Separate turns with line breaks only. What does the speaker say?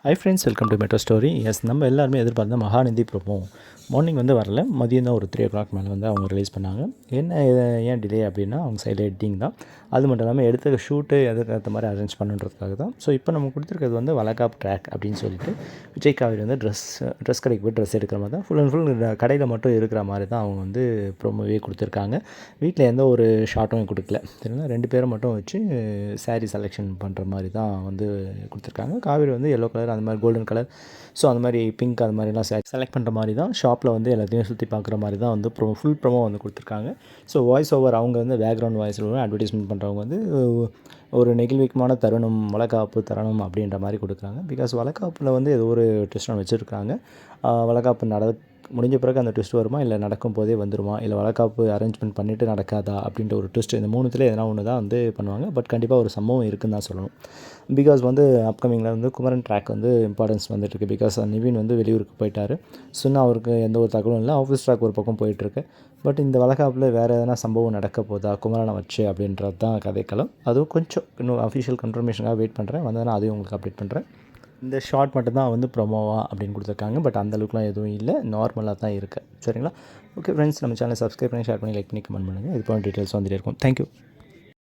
High friends, welcome to metro story. Yes, நம்ம எல்லாருமே எதிர்பார்த்த மகாநதி ப்ரோமோ மார்னிங் வந்து வரல. மதியம் தான் ஒரு 3 o'clock மேலே வந்து அவங்க ரிலீஸ் பண்ணாங்க. ஏன் டிலே அப்படின்னா அவங்க சைடில் எடிட்டிங் தான். அது மட்டும் இல்லாமல் எடுத்த ஷூட்டு அதுக்கு ஏற்ற மாதிரி அரேஞ்ச் பண்ணுன்றதுக்காக தான். ஸோ இப்போ நம்ம கொடுத்துருக்கிறது வந்து வளகாப் ட்ராக் அப்படின்னு சொல்லிட்டு விஜய் காவேரி வந்து ட்ரெஸ் கடைக்கு போய் ட்ரெஸ் எடுக்கிற மாதிரி தான் ஃபுல் அண்ட் ஃபுல் கடையில் மட்டும் இருக்கிற மாதிரி தான் அவங்க வந்து ப்ரோமோவே கொடுத்துருக்காங்க. வீட்டில் எந்த ஒரு ஷார்ட்டும் கொடுக்கல. சரிங்களா, 2 பேரை மட்டும் வச்சு சாரீ செலெக்ஷன் பண்ணுற மாதிரி தான் வந்து கொடுத்துருக்காங்க. காவேரி வந்து எல்லோ கலர், அந்த மாதிரி கோல்டன் கலர், ஸோ அந்த மாதிரி பிங்க், அது மாதிரிலாம் செலக்ட் பண்ணுற மாதிரி தான் ஷாப்பில் வந்து எல்லாத்தையும் சுற்றி பார்க்குற மாதிரி தான் வந்து ஃபுல் ப்ரோமோ வந்து கொடுத்துருக்காங்க. ஸோ வாய்ஸ் ஓவர் அவங்க வந்து பேக்ரவுண்ட் வாய்ஸ் ஓவர் அட்வர்டைஸ்மெண்ட் பண்ணுறவங்க வந்து ஒரு நெகிழ்விக்கமான தருணம், வளகாப்பு தருணம் அப்படின்ற மாதிரி கொடுக்குறாங்க. பிகாஸ் வளகாப்பில் வந்து ஏதோ ஒரு ட்விஸ்ட் ஒன்று வச்சுருக்காங்க. வளகாப்பு முடிஞ்ச பிறகு அந்த ட்விஸ்ட் வருமா, இல்லை நடக்கும் போதே வந்துடுமா, இல்லை வளகாப்பு அரேஞ்ச்மெண்ட் பண்ணிவிட்டு நடக்காதா அப்படின்ற ஒரு ட்விஸ்ட், இந்த 3த்தில் எதனா ஒன்று தான் வந்து பண்ணுவாங்க. பட் கண்டிப்பாக ஒரு சம்பவம் இருக்குன்னு தான் சொல்லணும். பிகாஸ் வந்து அப்கமிங்கில் வந்து குமரன் ட்ராக் வந்து இம்பார்ட்டன்ஸ் வந்துட்டுருக்கு. பிகாஸ் நிவின் வந்து வெளியூருக்கு போயிட்டார். இன்னும் அவருக்கு எந்த ஒரு தகவலும் இல்லை. ஆஃபீஸ் ட்ராக் ஒரு பக்கம் போயிட்டுருக்கு. பட் இந்த வளகாப்பில் வேறு எதனா சம்பவம் நடக்க போதா குமரனை வச்சு அப்படின்றது தான் கதைக்களம். அதுவும் கொஞ்சம் இன்னும் அஃபிஷியல் கன்ஃபர்மேஷனாக வெயிட் பண்ணுறேன். வந்ததுன்னா அதையும் உங்களுக்கு அப்டேட் பண்ணுறேன். இந்த ஷார்ட் மட்டும் தான் வந்து ப்ரொமோவா அப்படின்னு கொடுத்துருக்காங்க. பட் அந்தளவுக்குலாம் எதுவும் இல்லை, நார்மலாக தான் இருக்குது. சரிங்களா? ஓகே ஃப்ரெண்ட்ஸ், நம்ம சேனலை சப்ஸ்கிரைப் பண்ணி, ஷேர் பண்ணி, லைக் பண்ணி, கமெண்ட் பண்ணுங்கள். இது போன்ற டீட்டெயில்ஸ் வந்துட்டே இருக்கும். தேங்க்யூ.